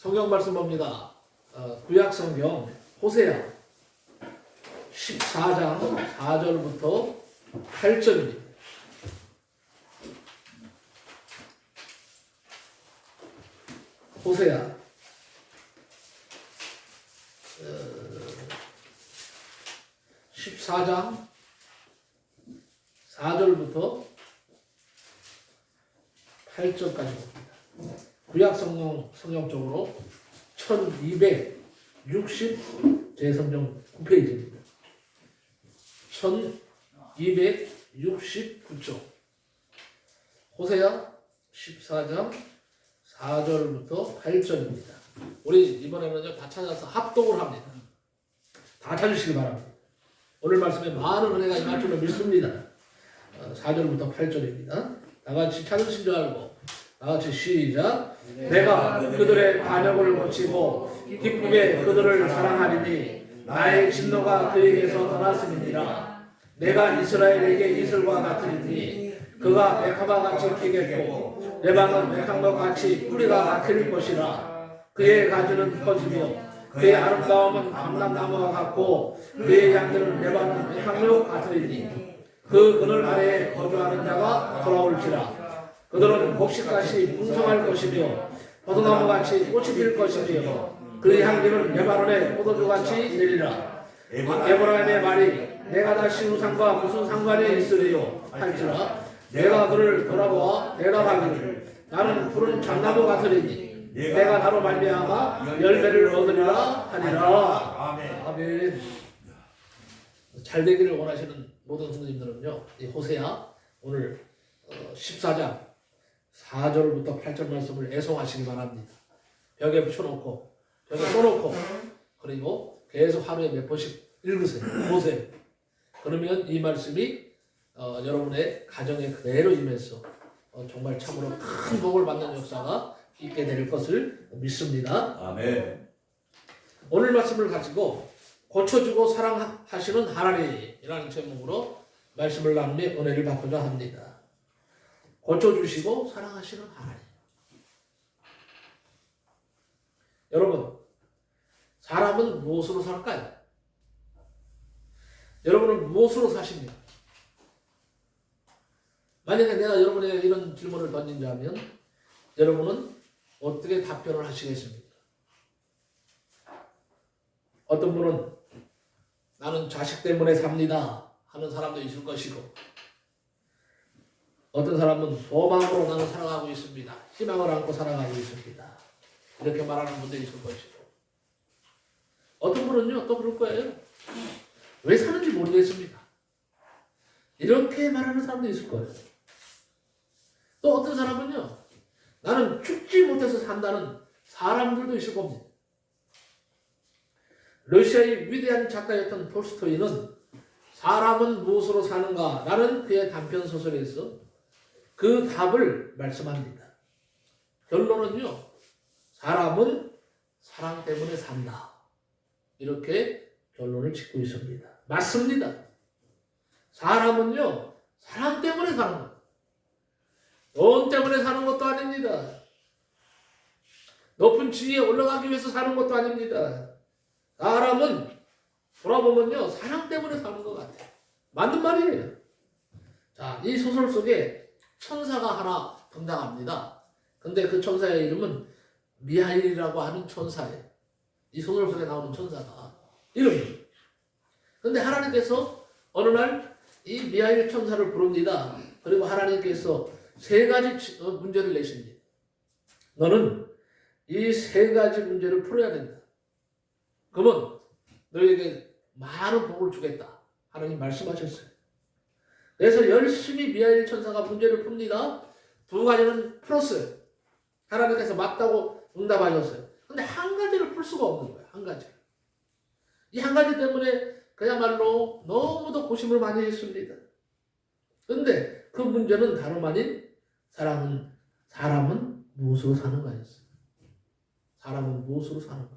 성경 말씀 봅니다. 구약 성경 호세아 14장 4절부터 8절입니다. 호세아 14장 4절부터 8절까지 봅니다. 구약 성경적으로 1260 제성경 9페이지입니다. 1269쪽 호세아 14장 4절부터 8절입니다. 우리 이번에는 다 찾아서 합독을 합니다. 다 찾으시기 바랍니다. 오늘 말씀에 많은 은혜가 임할 줄로 믿습니다. 4절부터 8절입니다. 다같이 찾으신 줄 알고 다같이 시작. 내가 그들의 반역을 고치고 기쁨에 그들을 사랑하리니 나의 진노가 그에게서 떠났음이니라. 내가 이스라엘에게 이슬과 같으리니 그가 백합과 같이 피겠고 레바논 백합과 같이 뿌리가 막힐 것이라. 그의 가지는 커지며 그의 아름다움은 감람나무와 같고 그의 양들은 레바논 백합과 같으리니 그 그늘 아래에 거주하는 자가 돌아올지라. 그들은 곡식같이 풍성할 것이며 포도나무같이 꽃이 필 것이며 그의 향기는 레바논의 포도주같이 내리라. 에브라임의 말이 내가 다시 우상과 무슨 상관이 있으리요 할지라. 내가 그를 돌아보아 대답하기를 나는 푸른 장나무 같으리니 내가 나로 말미암아 열매를 얻으리라 하리라. 아멘. 잘 되기를 원하시는 모든 성도님들은요, 이 호세아 오늘 14장 4절부터 8절 말씀을 애송하시기 바랍니다. 벽에 붙여놓고 벽에 써놓고 그리고 계속 하루에 몇 번씩 읽으세요. 보세요. 그러면 이 말씀이 여러분의 가정에 그대로 임해서 정말 참으로 큰 복을 받는 역사가 있게 될 것을 믿습니다. 아멘. 오늘 말씀을 가지고 고쳐주고 사랑하시는 하나님이라는 제목으로 말씀을 나누며 은혜를 받고자 합니다. 고쳐주시고 사랑하시는 하나님. 여러분, 사람은 무엇으로 살까요? 여러분은 무엇으로 사십니까? 만약에 내가 여러분에게 이런 질문을 던진다면 여러분은 어떻게 답변을 하시겠습니까? 어떤 분은 나는 자식 때문에 삽니다 하는 사람도 있을 것이고, 어떤 사람은 소망으로 나는 살아가고 있습니다. 희망을 안고 살아가고 있습니다. 이렇게 말하는 분도 있을 것이고, 어떤 분은요 또 그럴 거예요. 왜 사는지 모르겠습니다. 이렇게 말하는 사람도 있을 거예요. 또 어떤 사람은요, 나는 죽지 못해서 산다는 사람들도 있을 겁니다. 러시아의 위대한 작가였던 톨스토이는 사람은 무엇으로 사는가 라는 그의 단편 소설에서 그 답을 말씀합니다. 결론은요, 사람은 사랑 때문에 산다. 이렇게 결론을 짓고 있습니다. 맞습니다. 사람은요, 사랑 때문에 사는 거예요. 돈 때문에 사는 것도 아닙니다. 높은 지위에 올라가기 위해서 사는 것도 아닙니다. 사람은 돌아보면요, 사랑 때문에 사는 것 같아요. 맞는 말이에요. 자, 이 소설 속에 천사가 하나 등장합니다. 근데 그 천사의 이름은 미하일이라고 하는 천사예요. 이 소설 속에 나오는 천사가 이름이. 근데 하나님께서 어느 날 이 미하일 천사를 부릅니다. 그리고 하나님께서 세 가지 문제를 내십니다. 너는 이 세 가지 문제를 풀어야 된다. 그러면 너에게 많은 복을 주겠다. 하나님 말씀하셨어요. 그래서 열심히 미하일 천사가 문제를 풉니다. 두 가지는 풀었어요. 하나님께서 맞다고 응답하셨어요. 근데 한 가지를 풀 수가 없는 거예요. 한 가지. 이 한 가지 때문에 그야말로 너무도 고심을 많이 했습니다. 근데 그 문제는 다름 아닌 사람은 무엇으로 사는가였어요. 사람은 무엇으로 사는가.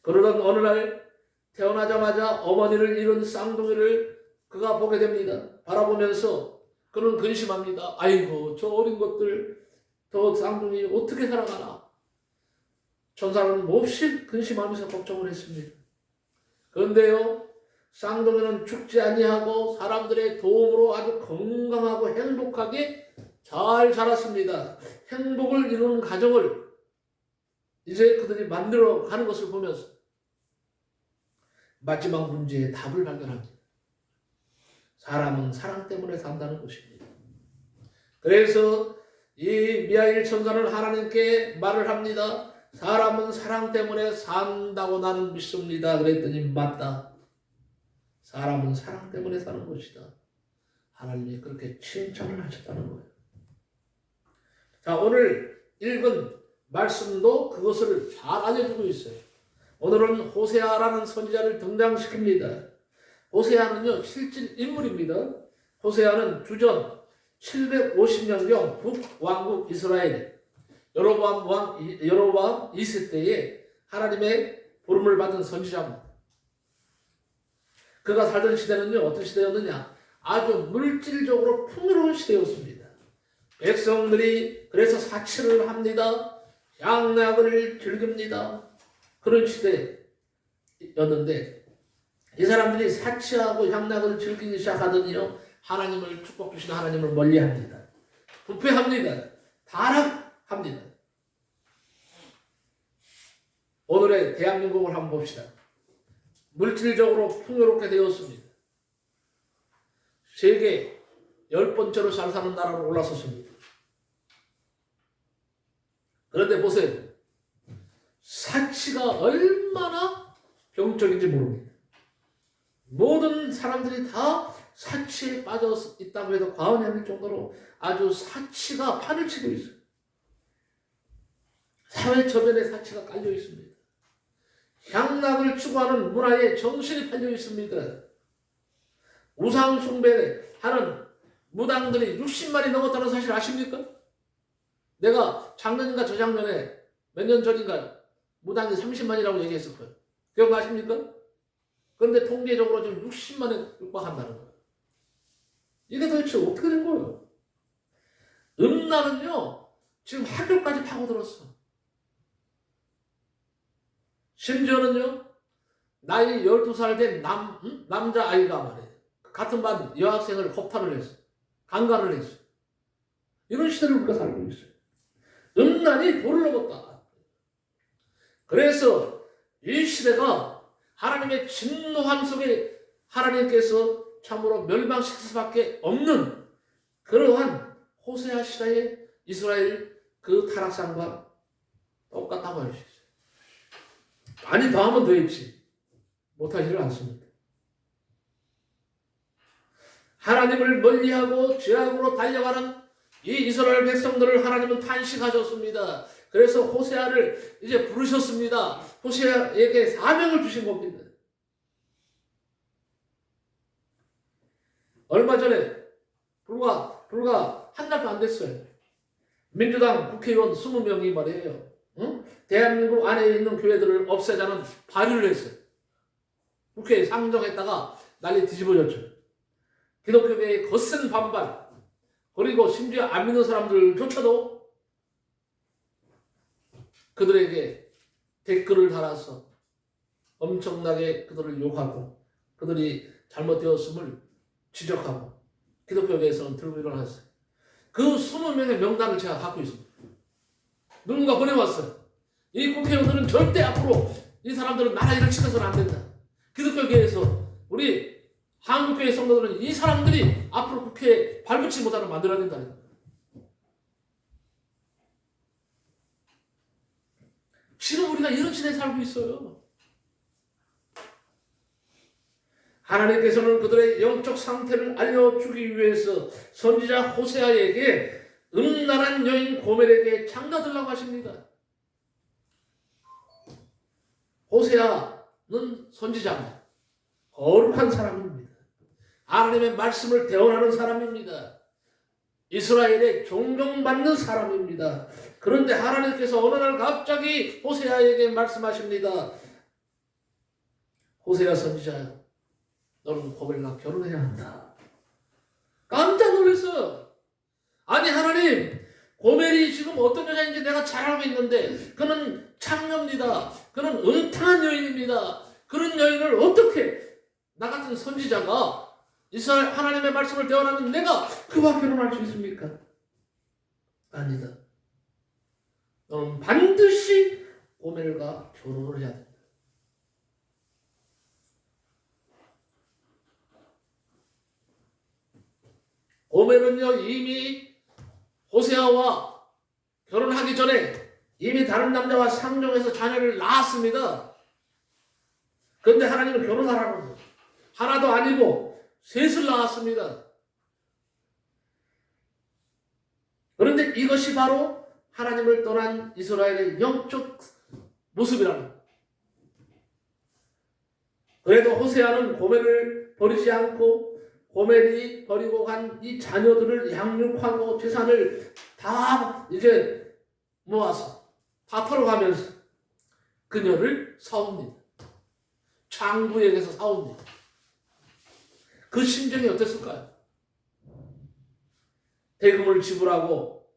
그러던 어느 날 태어나자마자 어머니를 잃은 쌍둥이를 그가 보게 됩니다. 바라보면서 그는 근심합니다. 아이고, 저 어린 것들, 저 쌍둥이 어떻게 살아가나. 천사는 몹시 근심하면서 걱정을 했습니다. 그런데요, 쌍둥이는 죽지 아니하고 사람들의 도움으로 아주 건강하고 행복하게 잘 자랐습니다. 행복을 이루는 가정을 이제 그들이 만들어 가는 것을 보면서 마지막 문제의 답을 발견합니다. 사람은 사랑 때문에 산다는 것입니다. 그래서 이 미하일 천사는 하나님께 말을 합니다. 사람은 사랑 때문에 산다고 나는 믿습니다. 그랬더니 맞다. 사람은 사랑 때문에 사는 것이다. 하나님이 그렇게 칭찬을 하셨다는 거예요. 자, 오늘 읽은 말씀도 그것을 잘 알려주고 있어요. 오늘은 호세아라는 선지자를 등장시킵니다. 호세아는요, 실질 인물입니다. 호세아는 주전 750년경 북왕국 이스라엘 여로보암 2세 때에 하나님의 부름을 받은 선지자입니다. 그가 살던 시대는요, 어떤 시대였느냐? 아주 물질적으로 풍요로운 시대였습니다. 백성들이 그래서 사치를 합니다. 향락을 즐깁니다. 그런 시대였는데 이 사람들이 사치하고 향락을 즐기기 시작하더니요, 하나님을 축복 주시는 하나님을 멀리합니다. 부패합니다. 타락합니다. 오늘의 대한민국을 한번 봅시다. 물질적으로 풍요롭게 되었습니다. 세계 10번째로 잘 사는 나라로 올라섰습니다. 그런데 보세요. 사치가 얼마나 병적인지 모릅니다. 모든 사람들이 다 사치에 빠져 있다고 해도 과언이 아닐 정도로 아주 사치가 판을 치고 있어요. 사회 저변에 사치가 깔려 있습니다. 향락을 추구하는 문화에 정신이 팔려 있습니다. 우상 숭배를 하는 무당들이 60만이 넘었다는 사실 아십니까? 내가 작년인가 저작년에 몇 년 전인가 무당이 30만이라고 얘기했을 거예요. 기억나십니까? 그런데 통계적으로 지금 60만에 육박한다는 거예요. 이게 도대체 어떻게 된 거예요? 음란은요, 지금 학교까지 파고들었어. 심지어는요, 나이 12살 된 남자아이가 말이에요. 같은 반 여학생을 겁탈을 했어. 강간을 했어. 이런 시대를 우리가 살고 있어요. 음란이 돌을 넘었다. 그래서 이 시대가 하나님의 진노함 속에 하나님께서 참으로 멸망시킬 수밖에 없는 그러한 호세아 시대의 이스라엘 그 타락상과 똑같다고 할 수 있어요. 많이 더하면 더했지 못하지를 않습니다. 하나님을 멀리하고 죄악으로 달려가는 이 이스라엘 백성들을 하나님은 탄식하셨습니다. 그래서 호세아를 이제 부르셨습니다. 호세아에게 사명을 주신 겁니다. 얼마 전에 불과 한 달도 안 됐어요. 민주당 국회의원 20명이 말이에요. 대한민국 안에 있는 교회들을 없애자는 발의를 했어요. 국회에 상정했다가 난리 뒤집어졌죠. 기독교계의 거센 반발, 그리고 심지어 안 믿는 사람들조차도 그들에게 댓글을 달아서 엄청나게 그들을 욕하고 그들이 잘못되었음을 지적하고 기독교계에서는 들고 일어났어요. 그 20명의 명단을 제가 갖고 있습니다. 누군가 보내왔어요. 이 국회의원들은 절대 앞으로 이 사람들은 나라 일을 시켜서는 안 된다. 기독교계에서 우리 한국교회 성도들은 이 사람들이 앞으로 국회에 발붙이지 못하도록 만들어야 된다. 지금 우리가 이런 시대에 살고 있어요. 하나님께서는 그들의 영적 상태를 알려주기 위해서 선지자 호세아에게 음란한 여인 고멜에게 장가들라고 하십니다. 호세아는 선지자입니다. 거룩한 사람입니다. 하나님의 말씀을 대언하는 사람입니다. 이스라엘의 존경받는 사람입니다. 그런데 하나님께서 어느 날 갑자기 호세아에게 말씀하십니다. 호세아 선지자야, 너는 고멜과 결혼해야 한다. 깜짝 놀랐어요. 아니 하나님, 고멜이 지금 어떤 여자인지 내가 잘 알고 있는데 그는 창녀입니다. 그는 음탕한 여인입니다. 그런 여인을 어떻게 나 같은 선지자가 이스라엘 하나님의 말씀을 대언하는 내가 그와 결혼할 수 있습니까? 아니다. 너는 반드시 고멜과 결혼을 해야 된다. 고멜은요 이미 호세아와 결혼하기 전에 이미 다른 남자와 상종해서 자녀를 낳았습니다. 그런데 하나님은 결혼하라는 거예요. 하나도 아니고 셋을 낳았습니다. 그런데 이것이 바로 하나님을 떠난 이스라엘의 영적 모습이라는 거예요. 그래도 호세아는 고멜을 버리지 않고 고멜이 버리고 간 이 자녀들을 양육하고 재산을 다 이제 모아서 다 털어가면서 그녀를 사옵니다. 장부에게서 사옵니다. 그 심정이 어땠을까요? 대금을 지불하고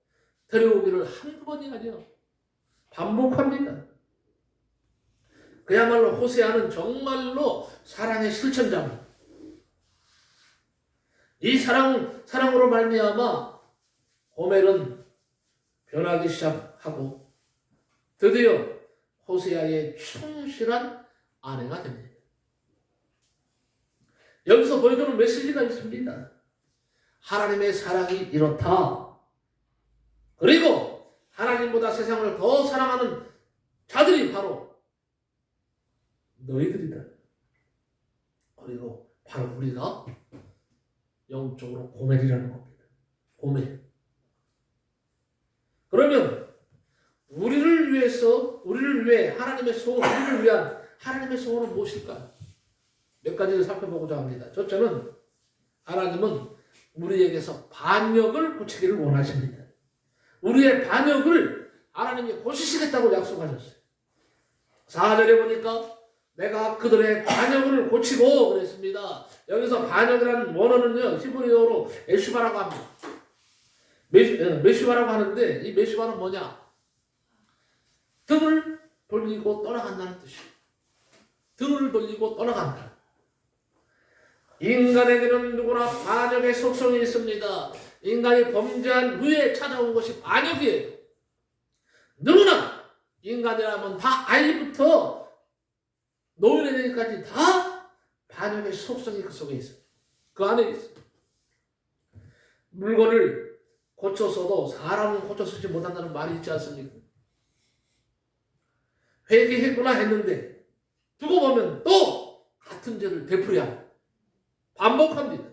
데려오기를 한두 번이 아니라 반복합니다. 그야말로 호세아는 정말로 사랑의 실천자입니다. 이 사랑으로 말미암아 고멜은 변하기 시작하고 드디어 호세아의 충실한 아내가 됩니다. 여기서 보여주는 메시지가 있습니다. 하나님의 사랑이 이렇다. 그리고 하나님보다 세상을 더 사랑하는 자들이 바로 너희들이다. 그리고 바로 우리가 영적으로 고멜이라는 겁니다. 고멜. 그러면 우리를 위해 하나님의 소원, 우리를 위한 하나님의 소원은 무엇일까요? 몇 가지를 살펴보고자 합니다. 첫째는 하나님은 우리에게서 반역을 고치기를 원하십니다. 우리의 반역을 하나님이 고치시겠다고 약속하셨어요. 4절에 보니까 내가 그들의 반역을 고치고 그랬습니다. 여기서 반역이라는 원어는요 히브리어로 메슈바라고 합니다. 메슈바라고 하는데 이 메슈바는 뭐냐? 등을 돌리고 떠나간다는 뜻이에요. 등을 돌리고 떠나간다. 인간에게는 누구나 반역의 속성이 있습니다. 인간이 범죄한 후에 찾아온 것이 반역이에요. 누구나 인간이라면 다 아이부터 노인에 되기까지 다 반역의 속성이 그 속에 있어요. 그 안에 있어요. 물건을 고쳐 써도 사람은 고쳐 쓰지 못한다는 말이 있지 않습니까? 회개했구나 했는데 두고 보면 또 같은 죄를 되풀이합니다. 반복합니다.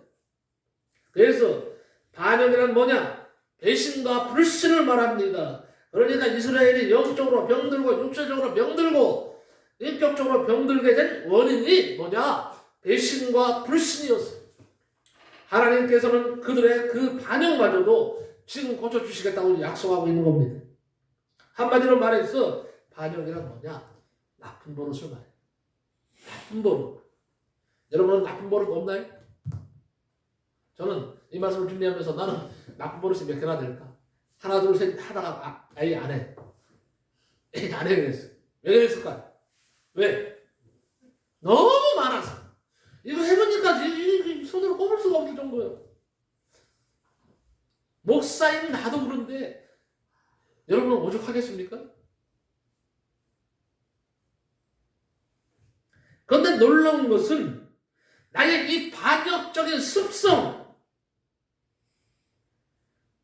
그래서 반역이란 뭐냐? 배신과 불신을 말합니다. 그러니까 이스라엘이 영적으로 병들고 육체적으로 병들고 인격적으로 병들게 된 원인이 뭐냐? 배신과 불신이었어요. 하나님께서는 그들의 그 반역마저도 지금 고쳐주시겠다고 약속하고 있는 겁니다. 한마디로 말해서 반역이란 뭐냐? 나쁜 버릇을 말해요. 나쁜 버릇. 여러분은 나쁜 버릇 없나요? 저는 이 말씀을 준비하면서 나는 나쁜 버릇이 몇 개나 될까? 하나 둘 셋 하다가 아예 안 해. 안 해 그랬어. 왜 그랬을까요? 왜? 너무 많아서. 이거 해보니까 손으로 꼽을 수가 없을 정도예요. 목사인 나도 그런데 여러분은 오죽하겠습니까? 그런데 놀라운 것은 나의 이 반역적인 습성,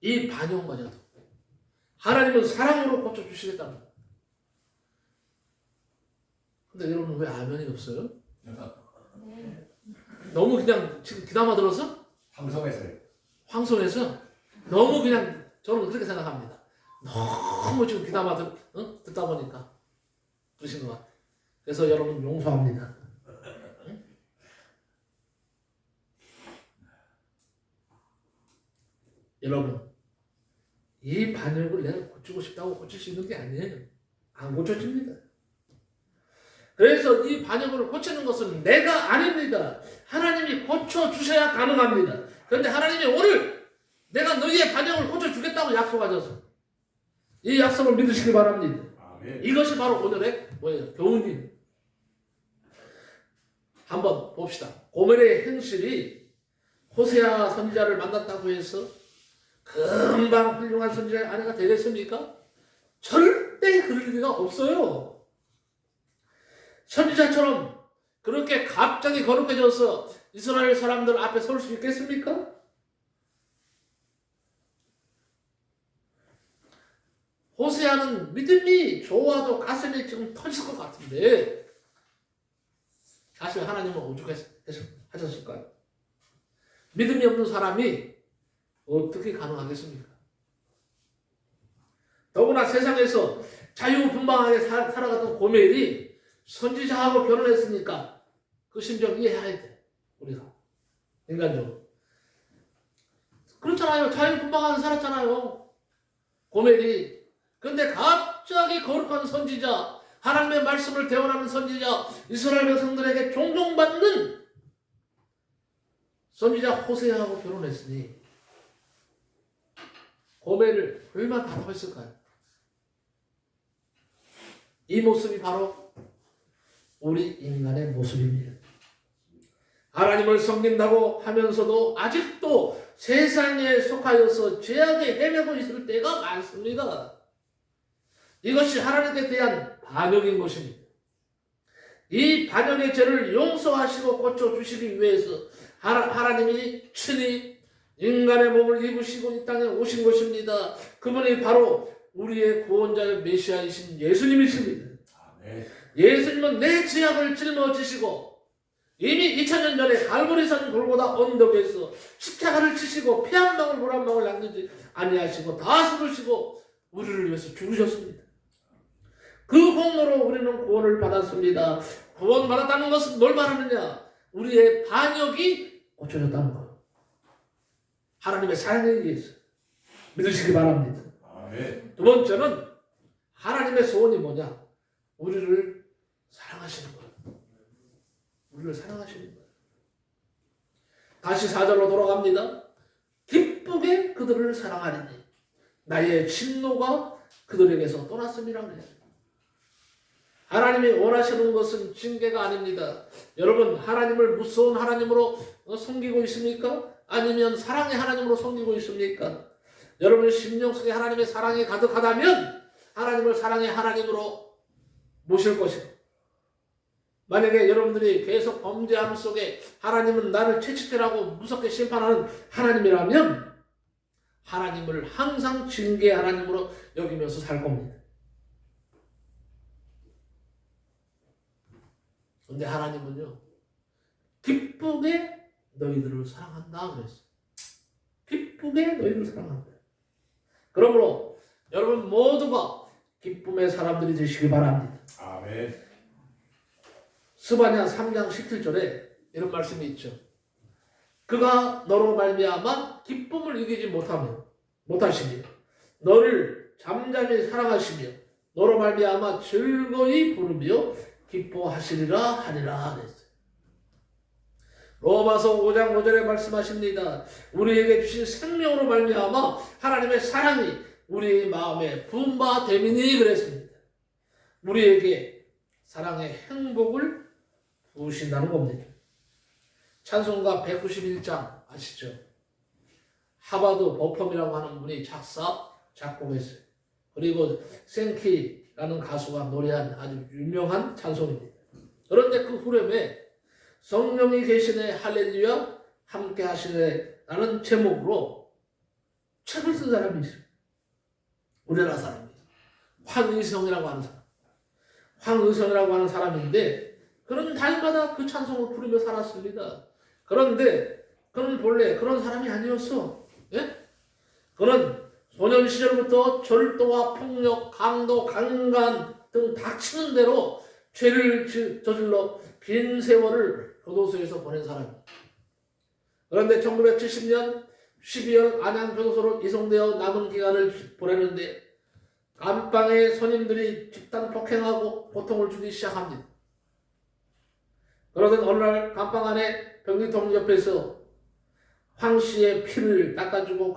이 반역마저도 하나님은 사랑으로 고쳐주시겠다는 거예요. 근데 여러분 왜 아멘이 없어요? 너무 그냥 지금 귀담아 들어서? 황송해서? 너무 그냥 저는 그렇게 생각합니다. 너무 지금 귀담아 듣다 보니까 그러신 것 같아요. 그래서 여러분 용서합니다. 여러분 이 반역을 내가 고치고 싶다고 고칠 수 있는 게 아니에요. 안 고쳐집니다. 그래서 이 반역을 고치는 것은 내가 아닙니다. 하나님이 고쳐주셔야 가능합니다. 그런데 하나님이 오늘 내가 너희의 반역을 고쳐주겠다고 약속하셔서 이 약속을 믿으시기 바랍니다. 아멘. 이것이 바로 오늘의 뭐예요? 교훈이. 한번 봅시다. 고멜의 행실이 호세아 선지자를 만났다고 해서 금방 훌륭한 선지자의 아내가 되겠습니까? 절대 그럴 리가 없어요. 선지자처럼 그렇게 갑자기 거룩해져서 이스라엘 사람들 앞에 설 수 있겠습니까? 호세아는 믿음이 좋아도 가슴이 지금 터질 것 같은데 사실 하나님은 오죽하셨을까요? 믿음이 없는 사람이 어떻게 가능하겠습니까? 더구나 세상에서 자유분방하게 살아가던 고멜이 선지자하고 결혼했으니까 그 심정 이해해야 돼. 우리가 인간적으로 그렇잖아요. 자유분방하게 살았잖아요. 고멜이. 근데 갑자기 거룩한 선지자, 하나님의 말씀을 대언하는 선지자, 이스라엘 백성들에게 존경받는 선지자 호세아하고 결혼했으니 고멜을 얼마나 답답했을까요? 이 모습이 바로 우리 인간의 모습입니다. 하나님을 섬긴다고 하면서도 아직도 세상에 속하여서 죄악에 헤매고 있을 때가 많습니다. 이것이 하나님께 대한 반역인 것입니다. 이 반역의 죄를 용서하시고 고쳐주시기 위해서 하나님이 친히 인간의 몸을 입으시고 이 땅에 오신 것입니다. 그분이 바로 우리의 구원자의 메시아이신 예수님이십니다. 아멘. 예수님은 내 죄악을 짊어지시고 이미 2000년 전에 갈보리산 골고다 언덕에서 십자가를 치시고 피 한 방울 물 한 방울 남기지 아니하시고 다 쏟으시고 우리를 위해서 죽으셨습니다. 그 공로로 우리는 구원을 받았습니다. 구원받았다는 것은 뭘 말하느냐? 우리의 반역이 고쳐졌다는 것. 하나님의 사랑에 의해서 믿으시기 바랍니다. 아멘. 두 번째는 하나님의 소원이 뭐냐? 우리를 사랑하시는 거예요. 우리를 사랑하시는 거예요. 다시 4절로 돌아갑니다. 기쁘게 그들을 사랑하리니 나의 진노가 그들에게서 떠났음이라 그래요. 하나님이 원하시는 것은 징계가 아닙니다. 여러분, 하나님을 무서운 하나님으로 섬기고 있습니까? 아니면 사랑의 하나님으로 섬기고 있습니까? 여러분의 심령 속에 하나님의 사랑이 가득하다면 하나님을 사랑의 하나님으로 모실 것이고, 만약에 여러분들이 계속 범죄함 속에 하나님은 나를 채찍질하고 무섭게 심판하는 하나님이라면 하나님을 항상 징계의 하나님으로 여기면서 살 겁니다. 근데 하나님은요, 기쁘게 너희들을 사랑한다 그랬어요. 기쁘게 너희들을 사랑한다. 그러므로 여러분 모두가 기쁨의 사람들이 되시기 바랍니다. 아멘. 스바냐 3장 17절에 이런 말씀이 있죠. 그가 너로 말미암아 기쁨을 이기지 못하시며 너를 잠잠히 사랑하시며 너로 말미암아 즐거이 부르며 기뻐하시리라 하리라 그랬어요. 로마서 5장 5절에 말씀하십니다. 우리에게 주신 생명으로 말미암아 하나님의 사랑이 우리의 마음에 부은 바 됨이니 그랬습니다. 우리에게 사랑의 행복을 부으신다는 겁니다. 찬송가 191장 아시죠? 하바드 버펌이라고 하는 분이 작곡했어요. 그리고 생키라는 가수가 노래한 아주 유명한 찬송입니다. 그런데 그 후렴에 성령이 계시네 할렐루야 함께 하시네 라는 제목으로 책을 쓴 사람이 있어요. 우리나라 사람이에요. 황의성이라고 하는 사람. 황의성이라고 하는 사람인데 그런 달마다 그 찬송을 부르며 살았습니다. 그런데 그는 본래 그런 사람이 아니었어. 예? 그는 소년 시절부터 절도와 폭력, 강도, 강간 등 닥치는 대로 죄를 저질러 긴 세월을 교도소에서 보낸 사람입니다. 그런데 1970년 12월 안양 교도소로 이송되어 남은 기간을 보내는데 감방에 손님들이 집단 폭행하고 고통을 주기 시작합니다. 그러던 어느 날 감방 안에 병기통 옆에서 황 씨의 피를 닦아주고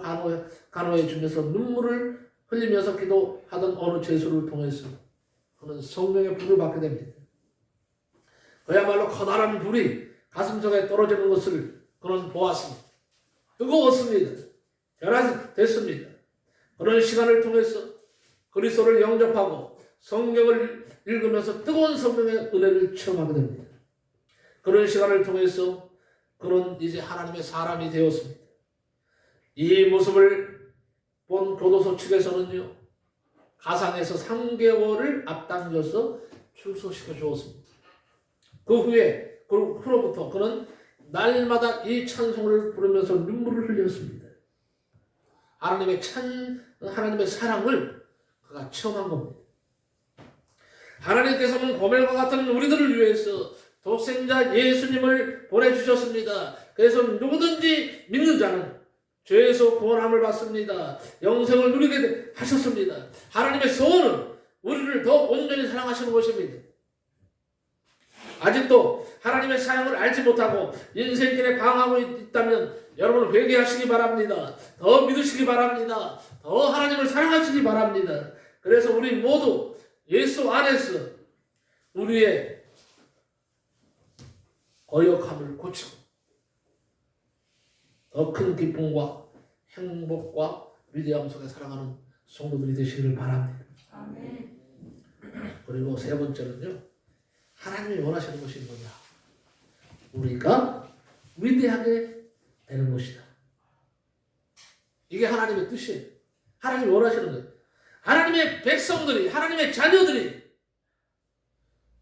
간호해 주면서 눈물을 흘리면서 기도하던 어느 죄수를 통해서 그는 성령의 불을 받게 됩니다. 그야말로 커다란 불이 가슴속에 떨어지는 것을 그는 보았습니다. 뜨거웠습니다. 변화됐습니다. 그런 시간을 통해서 그리스도를 영접하고 성경을 읽으면서 뜨거운 성령의 은혜를 체험하게 됩니다. 그런 시간을 통해서 그는 이제 하나님의 사람이 되었습니다. 이 모습을 본 교도소 측에서는요, 가상에서 3개월을 앞당겨서 출소시켜 주었습니다. 그 후에, 그로부터 그는 날마다 이 찬송을 부르면서 눈물을 흘렸습니다. 하나님의 사랑을 그가 체험한 겁니다. 하나님께서는 고멜과 같은 우리들을 위해서 독생자 예수님을 보내주셨습니다. 그래서 누구든지 믿는 자는 죄에서 구원함을 받습니다. 영생을 누리게 하셨습니다. 하나님의 소원은 우리를 더 온전히 사랑하시는 것입니다. 아직도 하나님의 사랑을 알지 못하고 인생길에 방황하고 있다면 여러분 회개하시기 바랍니다. 더 믿으시기 바랍니다. 더 하나님을 사랑하시기 바랍니다. 그래서 우리 모두 예수 안에서 우리의 거역함을 고치고 더 큰 기쁨과 행복과 위대함 속에 살아가는 성도들이 되시기를 바랍니다. 아멘. 그리고 세 번째는요, 하나님이 원하시는 것이 뭐냐? 우리가 위대하게 되는 것이다. 이게 하나님의 뜻이에요. 하나님이 원하시는 거예요. 하나님의 백성들이, 하나님의 자녀들이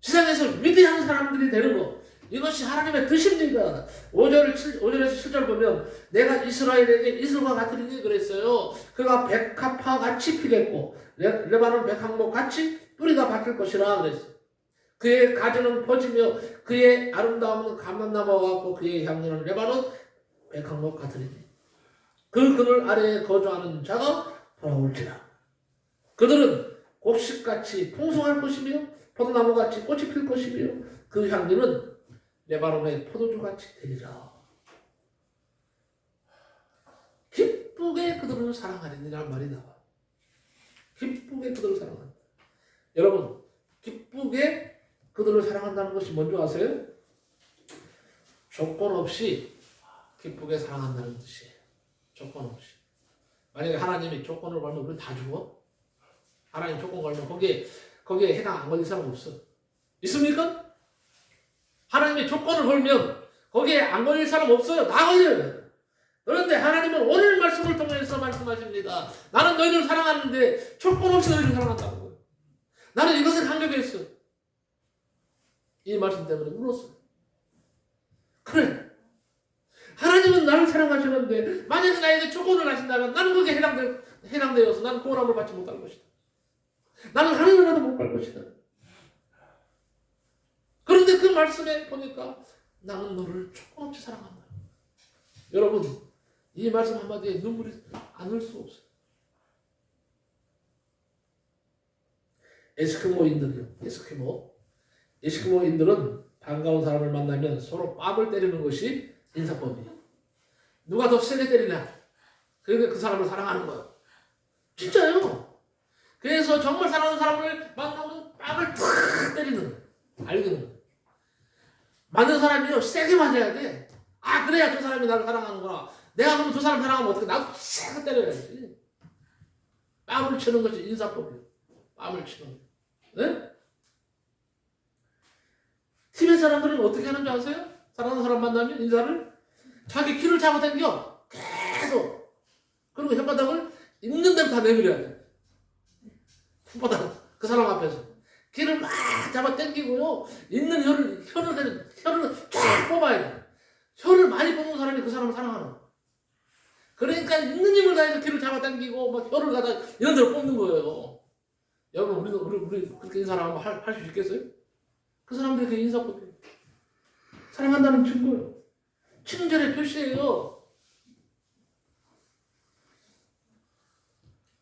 세상에서 위대한 사람들이 되는 것, 이것이 하나님의 뜻입니다. 5절에서 7절 보면 내가 이스라엘에게 이슬과 같으리니 그랬어요. 그가 백합화 같이 피겠고 레바논 백항목 같이 뿌리가 박힐 것이라 그랬어요. 그의 가지는 퍼지며 그의 아름다움은 감람나무와 같고 그의 향기는 레바논 백항목 같으리니 그 그늘 아래에 거주하는 자가 돌아올지라. 그들은 곡식같이 풍성할 것이며 포도나무같이 꽃이 필 것이며 그 향기는 레바논의 포도주같이 되리라. 기쁘게 그들을 사랑하리라는 말이 나와. 기쁘게 그들을 사랑한다. 여러분, 기쁘게 그들을 사랑한다는 것이 뭔지 아세요? 조건 없이 기쁘게 사랑한다는 뜻이에요. 조건 없이. 만약에 하나님이 조건을 걸면 우리 다 죽어? 하나님 조건 걸면 거기에 해당 안 걸릴 사람 없어. 있습니까? 하나님이 조건을 걸면 거기에 안 걸릴 사람 없어요. 다 걸려요. 그런데 하나님은 오늘 말씀을 통해서 말씀하십니다. 나는 너희를 사랑하는데 조건 없이 너희를 사랑한다고. 나는 이것에 감격했어. 이 말씀 때문에 울었어요. 그래. 하나님은 나를 사랑하시는데 만약에 나에게 조건을 하신다면 나는 거기에 해당되어서 나는 구원함을 받지 못할 것이다. 나는 하늘을 나도 못 갈 것이다. 그런데 그 말씀에 보니까 나는 너를 조건 없이 사랑한다. 여러분, 이 말씀 한마디에 눈물이 안 흘 수 없어요. 에스키모인들은 반가운 사람을 만나면 서로 뺨을 때리는 것이 인사법이에요. 누가 더 세게 때리냐? 그러니까 그 사람을 사랑하는 거예요. 진짜요. 그래서 정말 사랑하는 사람을 만나면 뺨을 탁 때리는 거예요. 알겠는 거예요. 맞는 사람이요, 세게 맞아야 돼. 아, 그래야 저 사람이 나를 사랑하는구나. 내가 그럼 저 사람 사랑하면 어떻게? 나도 세게 때려야지. 뺨을 치는 것이 인사법이에요. 뺨을 치는 거. 네? 팀의 사람들은 어떻게 하는 줄 아세요? 사랑하는 사람 만나면 인사를 자기 귀를 잡아당겨. 계속. 그리고 혓바닥을 있는 대로 다 내밀어야 돼. 혓바닥, 그 사람 앞에서. 귀를 막 잡아당기고요. 있는 혀를 쫙 뽑아야 돼. 혀를 많이 뽑는 사람이 그 사람을 사랑하는 거야. 그러니까 있는 힘을 다해서 귀를 잡아당기고 막 혀를 가다 이런 데로 뽑는 거예요. 여러분, 우리 그렇게 인사를 하면 할 수 있겠어요? 그 사람들이 그 인사법이에요. 사랑한다는 증거예요. 친절의 표시예요.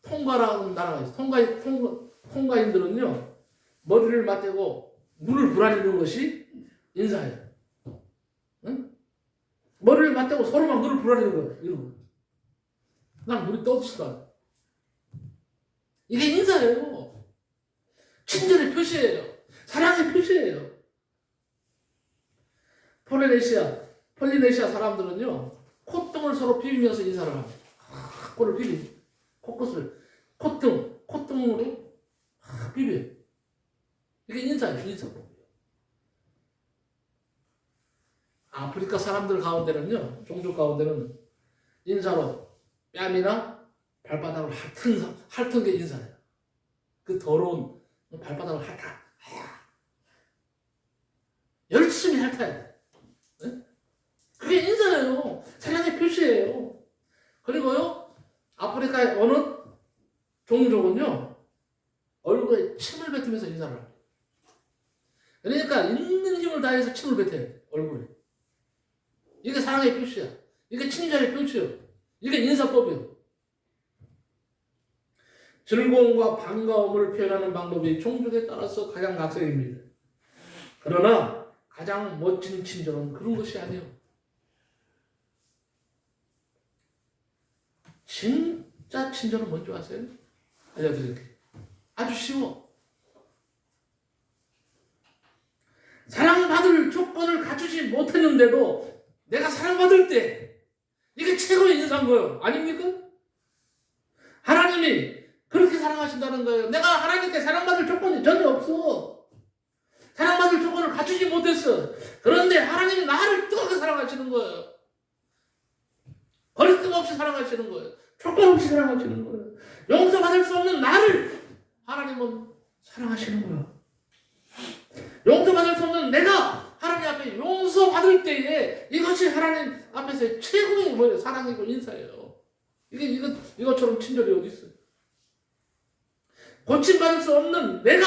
통가라는 나라가 있어요. 통가인들은요, 머리를 맞대고 눈을 부라리는 것이 인사예요. 응? 머리를 맞대고 서로만 눈을 부라리는 거예요. 이러고. 난 눈이 떠지지도 않아. 이게 인사예요. 친절의 표시예요. 사랑의 표시예요. 폴리네시아 사람들은요, 콧등을 서로 비비면서 인사를 합니다. 코를 비비, 콧등으로 비벼요. 이게 인사예요, 인사법이에요. 아프리카 사람들 가운데는요, 종족 가운데는 인사로 뺨이나 발바닥을 핥은 게 인사예요. 그 더러운 발바닥을 핥아. 열심히 핥아야 돼. 네? 그게 인사예요. 사랑의 표시예요. 그리고요, 아프리카의 어느 종족은요, 얼굴에 침을 뱉으면서 인사를 합니다. 그러니까 있는 힘을 다해서 침을 뱉어야 돼, 얼굴에. 이게 사랑의 표시야. 이게 친절의 표시야. 이게 인사법이에요. 즐거움과 반가움을 표현하는 방법이 종족에 따라서 가장 각색입니다. 그러나 가장 멋진 친절은 그런 것이 아니에요. 진짜 친절은 뭔지 아세요? 알려드릴게요. 아주 쉬워. 사랑받을 조건을 갖추지 못했는데도 내가 사랑받을 때 이게 최고의 인사인 거예요. 아닙니까? 하나님이 그렇게 사랑하신다는 거예요. 내가 하나님께 사랑받을 조건이 전혀 없어. 사랑받을 조건을 갖추지 못했어. 그런데 하나님이 나를 뜨겁게 사랑하시는 거예요. 거리낌 없이 사랑하시는 거예요. 조건 없이 사랑하시는 거예요. 용서받을 수 없는 나를 하나님은 사랑하시는 거예요. 용서받을 수 없는 내가 하나님 앞에 용서받을 때에 이것이 하나님 앞에서의 최고의 뭐예요? 사랑이고 인사예요. 이것처럼 친절이 어디 있어요? 고침받을 수 없는 내가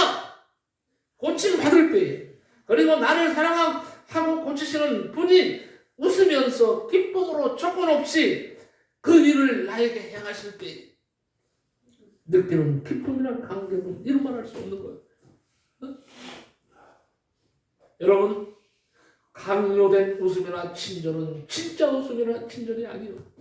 고침받을 때에, 그리고 나를 사랑하고 고치시는 분이 웃으면서 기쁨으로 조건 없이 그 일을 나에게 행하실 때 느끼는 기쁨이나 감격은 이루 말할 수 없는 거예요. 어? 여러분, 강요된 웃음이나 친절은 진짜 웃음이나 친절이 아니에요.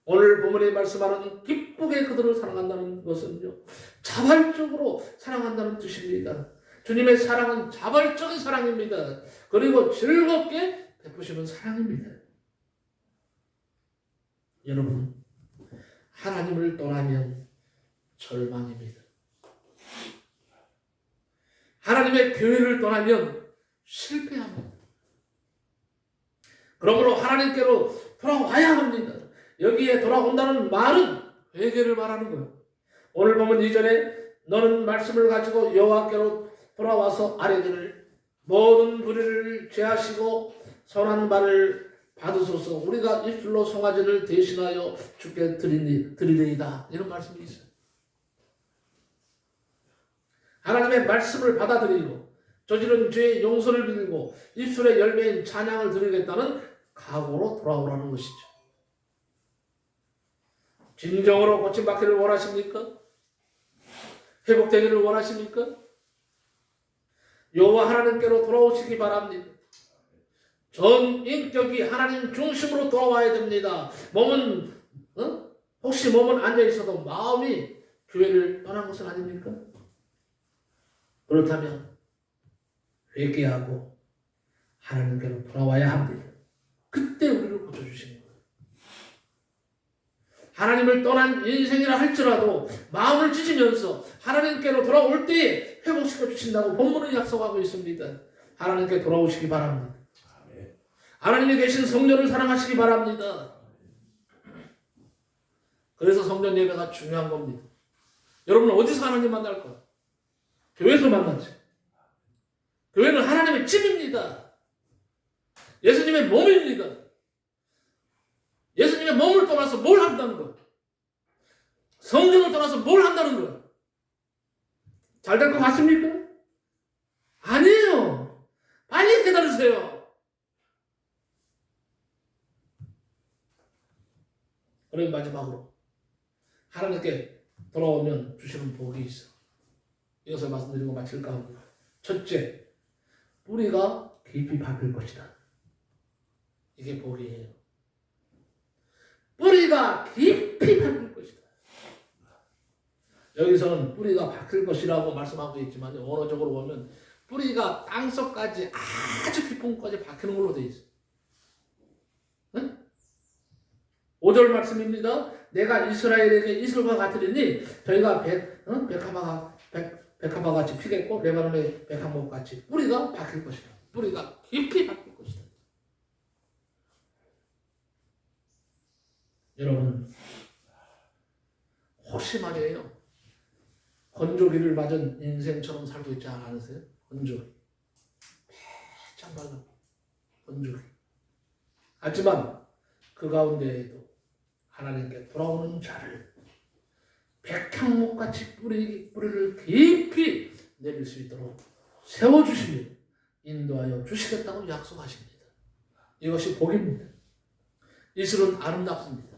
오늘 본문에 말씀하는 기쁘게 그들을 사랑한다는 것은요, 자발적으로 사랑한다는 뜻입니다. 주님의 사랑은 자발적인 사랑입니다. 그리고 즐겁게 베푸시는 사랑입니다. 여러분, 하나님을 떠나면 절망입니다. 하나님의 교회를 떠나면 실패합니다. 그러므로 하나님께로 돌아와야 합니다. 여기에 돌아온다는 말은 회개를 말하는 거예요. 오늘 보면 이전에 너는 말씀을 가지고 여호와께로 돌아와서 아뢰기를 모든 불의를 제하시고 선한 바를 받으소서. 우리가 입술로 송아지를 대신하여 주께 드리리이다. 이런 말씀이 있어요. 하나님의 말씀을 받아들이고 저지른 죄의 용서를 빌고 입술의 열매인 찬양을 드리겠다는 각오로 돌아오라는 것이죠. 진정으로 고침받기를 원하십니까? 회복되기를 원하십니까? 여호와 하나님께로 돌아오시기 바랍니다. 전 인격이 하나님 중심으로 돌아와야 됩니다. 혹시 몸은 앉아있어도 마음이 교회를 떠난 것은 아닙니까? 그렇다면 회개하고 하나님께로 돌아와야 합니다. 그때 우리를 고쳐주시는 거예요. 하나님을 떠난 인생이라 할지라도 마음을 찢으면서 하나님께로 돌아올 때에 회복시켜 주신다고 본문은 약속하고 있습니다. 하나님께 돌아오시기 바랍니다. 하나님이 계신 성전을 사랑하시기 바랍니다. 그래서 성전 예배가 중요한 겁니다. 여러분 어디서 하나님 만날까요? 교회에서 만나죠. 교회는 하나님의 집입니다. 예수님의 몸입니다. 예수님의 몸을 떠나서 뭘 한다는 거예요? 성전을 떠나서 뭘 한다는 거예요? 잘 될 것 같습니까? 아니에요. 빨리 깨달으세요. 그리고 마지막으로 하나님께 돌아오면 주시는 복이 있어. 이것을 말씀드리고 마칠까 합니다. 첫째, 뿌리가 깊이 박힐 것이다. 이게 복이에요. 뿌리가 깊이 박힐 것이다. 여기서는 뿌리가 박힐 것이라고 말씀하고 있지만 원어적으로 보면 뿌리가 땅속까지 아주 깊은 곳까지 박히는 걸로 되어 있어요. 응? 5절 말씀입니다. 내가 이스라엘에게 이슬과 같으리니 저희가 백합화 같이 피겠고 레바논의 백합목 같이 뿌리가 박힐 것이다. 뿌리가 깊이 박힐 것이다. 여러분 혹시 말이에요. 건조기를 맞은 인생처럼 살고 있지 않으세요? 건조기. 참 밝아. 건조기. 하지만 그 가운데에도 하나님께 돌아오는 자를 백향목같이 뿌리를 깊이 내릴 수 있도록 세워주시며 인도하여 주시겠다고 약속하십니다. 이것이 복입니다. 이슬은 아름답습니다.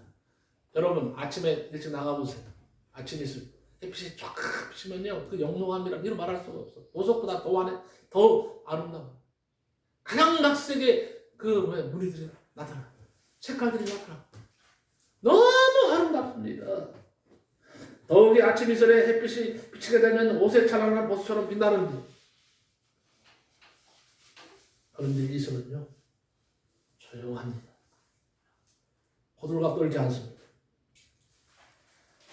여러분 아침에 일찍 나가보세요. 아침 이슬 햇빛이 쫙 비치면요 그 영롱함이라 이루 말할 수가 없어. 보석보다 더 아름다워. 가장 낙색의 그 무늬들이 나타나. 색깔들이 나타나. 너무 아름답습니다. 더욱이 아침 이슬에 햇빛이 비치게 되면 옷에 찬란한 보석처럼 빛나는데 그런데 이슬은요 조용합니다. 호들갑 떨지 않습니다.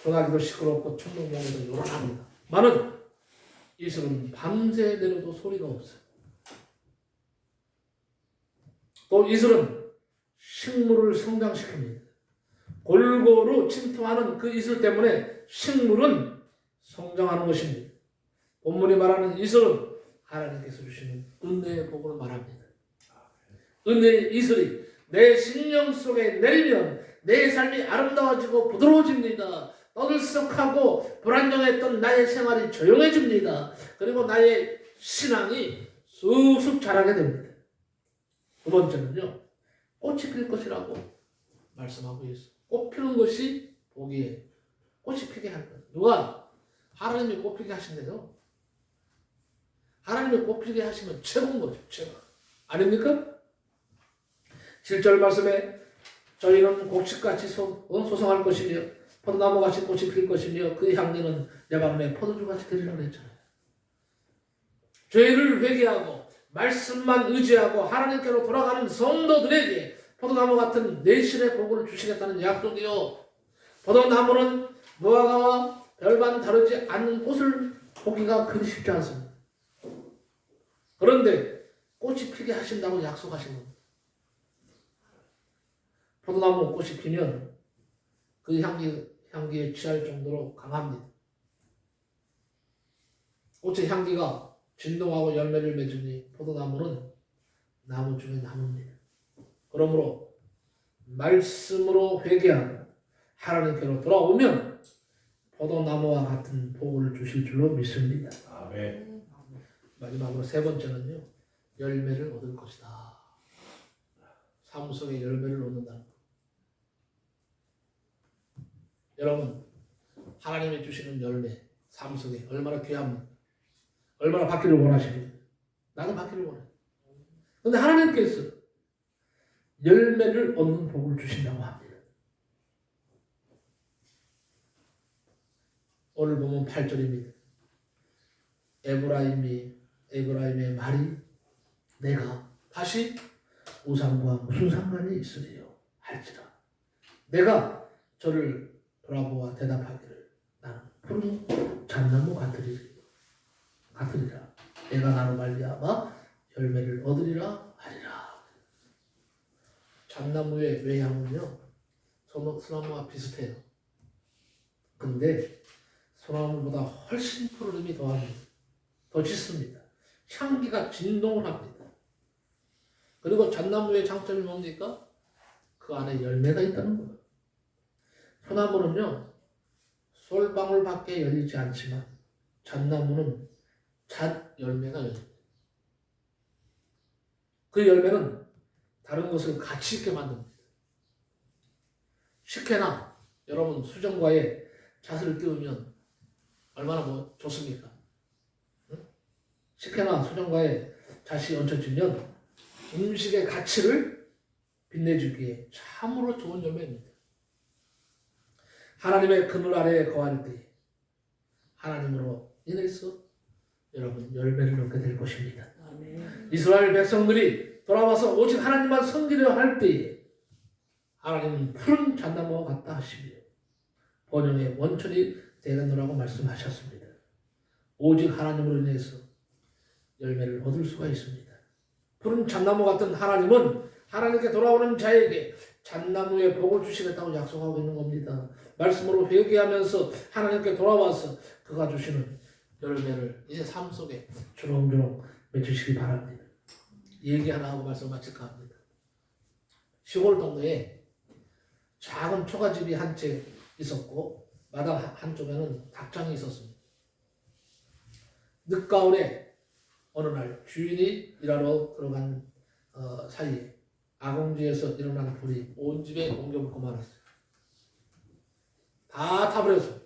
소나기도 시끄럽고 천둥번개도 요란합니다. 많은 이슬은 밤새 내려도 소리가 없어요. 또 이슬은 식물을 성장시킵니다. 골고루 침투하는 그 이슬 때문에 식물은 성장하는 것입니다. 본문이 말하는 이슬은 하나님께서 주시는 은혜의 복을 말합니다. 은혜의 이슬이 내 심령 속에 내리면 내 삶이 아름다워지고 부드러워집니다. 떠들썩하고 불안정했던 나의 생활이 조용해집니다. 그리고 나의 신앙이 쑥쑥 자라게 됩니다. 두 번째는요, 꽃이 필 것이라고 말씀하고 있어요. 꽃 피는 것이 복이에요. 꽃이 피게 할 것. 누가? 하나님이 꽃 피게 하신대요. 하나님이 꽃 피게 하시면 최고인 거죠. 최고. 아닙니까? 7절 말씀에 저희는 곡식같이 소성할 것이며 포도나무같이 꽃이 필 것이며 그 향기는 레바논의 포도주같이 되리라고 했잖아요. 죄를 회개하고 말씀만 의지하고 하나님께로 돌아가는 성도들에게 포도나무 같은 내실의 복을 주시겠다는 약속이요. 포도나무는 무화과와 별반 다르지 않는 꽃을 보기가 그리 쉽지 않습니다. 그런데 꽃이 피게 하신다고 약속하신 겁니다. 포도나무 꽃이 피면 그 향기에 취할 정도로 강합니다. 꽃의 향기가 진동하고 열매를 맺으니 포도나무는 나무 중에 나무입니다. 그러므로 말씀으로 회개하고 하나님께로 돌아오면 포도나무와 같은 복을 주실 줄로 믿습니다. 아멘. 마지막으로 세 번째는요, 열매를 얻을 것이다. 삶 속에 열매를 얻는다는 것. 여러분, 하나님이 주시는 열매, 삶 속에 얼마나 귀합니까? 얼마나 받기를 원하십니까? 나도 받기를 원해요. 그런데 하나님께서 열매를 얻는 복을 주신다고 합니다. 오늘 보면 8절입니다. 에브라임의 말이 내가 다시 우상과 무슨 상관이 있으리요 할지라. 내가 저를 돌아보아 대답하기를 나는 푸른 잣나무 같으리라. 내가 나로 말미암아 열매를 얻으리라 하리라. 잣나무의 외향은요 소나무와 비슷해요. 근데 소나무보다 훨씬 푸르름이 더합니다. 더 짙습니다. 향기가 진동을 합니다. 그리고 잣나무의 장점이 뭡니까? 그 안에 열매가 있다는 거예요. 소나무는요 솔방울밖에 열리지 않지만 잣나무는 잣 열매가 열립니다. 그 열매는 다른 것을 가치 있게 만듭니다. 식혜나 여러분 수정과에 잣을 띄우면 얼마나 좋습니까? 응? 식혜나 수정과에 잣이 얹혀지면 음식의 가치를 빛내주기에 참으로 좋은 열매입니다. 하나님의 그늘 아래에 거할 때 하나님으로 인해서 여러분 열매를 얻게 될 것입니다. 아멘. 이스라엘 백성들이 돌아와서 오직 하나님만 섬기려 할 때에 하나님은 푸른 잣나무와 같다 하시며 번영의 원천이 되겠노라고 말씀하셨습니다. 오직 하나님으로 인해서 열매를 얻을 수가 있습니다. 푸른 잣나무 같은 하나님은 하나님께 돌아오는 자에게 잣나무에 복을 주시겠다고 약속하고 있는 겁니다. 말씀으로 회개하면서 하나님께 돌아와서 그가 주시는 열매를 이제 삶 속에 주렁주렁 맺으시기 바랍니다. 얘기 하나 하고 말씀 마칠까 합니다. 시골 동네에 작은 초가집이 한 채 있었고 마당 한쪽에는 닭장이 있었습니다. 늦가을에 어느 날 주인이 일하러 들어간 사이에 아궁지에서 일어난 불이 온 집에 옮겨붙고 말았어요. 다 타버렸어요.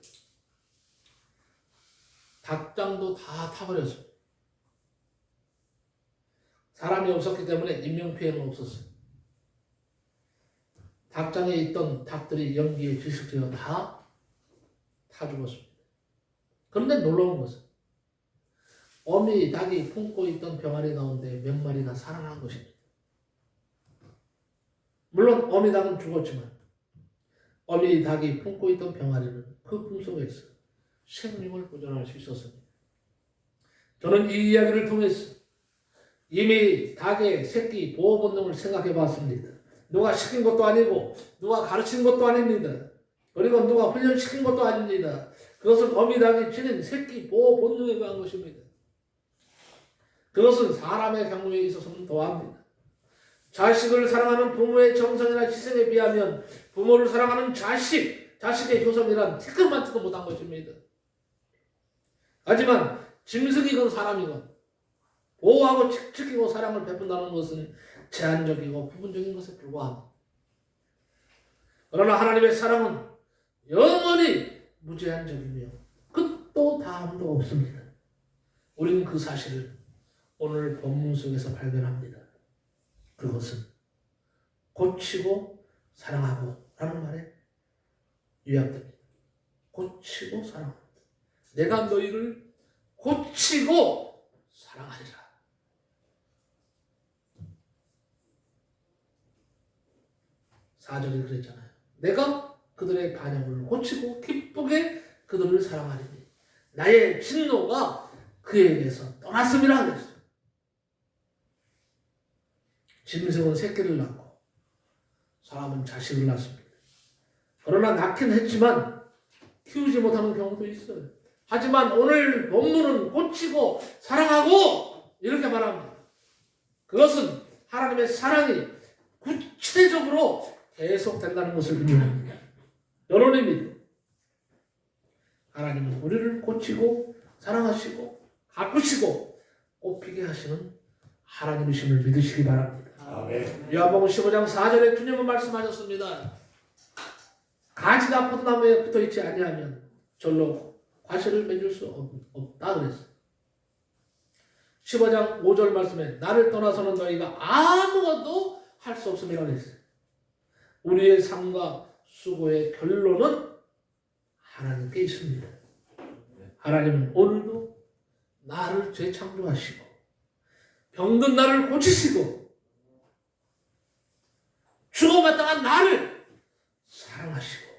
닭장도 다 타버렸어요. 사람이 없었기 때문에 인명피해는 없었어요. 닭장에 있던 닭들이 연기에 질식되어 다 죽었습니다. 그런데 놀라운 것은 어미 닭이 품고 있던 병아리 가운데 몇 마리가 살아난 것입니다. 물론 어미 닭은 죽었지만 어미 닭이 품고 있던 병아리는 그 품속에서 생명을 보존할 수 있었습니다. 저는 이 이야기를 통해서 이미 닭의 새끼 보호 본능을 생각해 봤습니다. 누가 시킨 것도 아니고 누가 가르친 것도 아닙니다. 그리고 누가 훈련시킨 것도 아닙니다. 그것은 어미닭이 지닌 새끼 보호 본능에 관한 것입니다. 그것은 사람의 경우에 있어서는 더합니다. 자식을 사랑하는 부모의 정성이나 희생에 비하면 부모를 사랑하는 자식의 효성이란 티끌만치도 못한 것입니다. 하지만 짐승이건 사람이건 보호하고 지키고 사랑을 베푼다는 것은 제한적이고 부분적인 것에 불과합니다. 그러나 하나님의 사랑은 영원히 무제한적이며 끝도 다음도 없습니다. 우리는 그 사실을 오늘 본문 속에서 발견합니다. 그것은 고치고 사랑하고 라는 말에 요약됩니다. 고치고 사랑합니다. 내가 너희를 고치고 사랑하리라. 사절이 그랬잖아요. 내가 그들의 반역을 고치고 기쁘게 그들을 사랑하리니 나의 진노가 그에게서 떠났음이라 그랬어요. 짐승은 새끼를 낳고 사람은 자식을 낳습니다. 그러나 낳긴 했지만 키우지 못하는 경우도 있어요. 하지만 오늘 본문은 고치고 사랑하고 이렇게 말합니다. 그것은 하나님의 사랑이 구체적으로 계속된다는 것을 의미합니다. 여론입니다. 하나님은 우리를 고치고 사랑하시고 가꾸시고 꽃피게 하시는 하나님이심을 믿으시기 바랍니다. 요한복음 15장 4절에 주님은 말씀하셨습니다. 가지가 포도나무에 붙어있지 아니하면 절로 과실을 맺을 수 없다 그랬어요. 15장 5절 말씀에 나를 떠나서는 너희가 아무것도 할 수 없음이라고 했어요. 우리의 삶과 수고의 결론은 하나님께 있습니다. 하나님은 오늘도 나를 재창조하시고 병든 나를 고치시고 죽어마땅한 나를 사랑하시고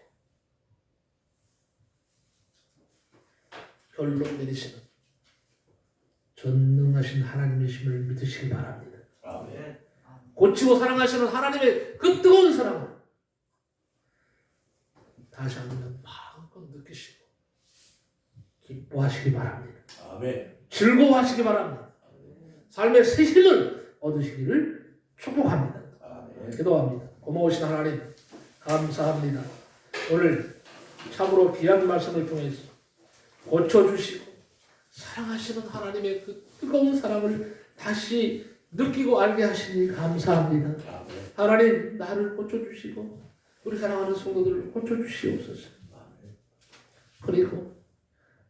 결론 내리시는 전능하신 하나님이심을 믿으시기 바랍니다. 아멘. 고치고 사랑하시는 하나님의 그 뜨거운 사랑을 다시 한번 마음껏 느끼시고 기뻐하시기 바랍니다. 아멘. 즐거워하시기 바랍니다. 삶의 새 힘을 얻으시기를 축복합니다. 아멘. 기도합니다. 고마우신 하나님 감사합니다. 오늘 참으로 귀한 말씀을 통해서 고쳐주시고 사랑하시는 하나님의 그 뜨거운 사랑을 다시 느끼고 알게 하시니 감사합니다. 아멘. 하나님 나를 고쳐주시고 우리 사랑하는 성도들을 고쳐주시옵소서. 아멘. 그리고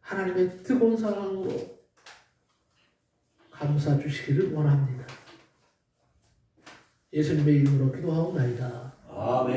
하나님의 뜨거운 사랑으로 감사 주시기를 원합니다. 예수님의 이름으로 기도하옵나이다. 아멘.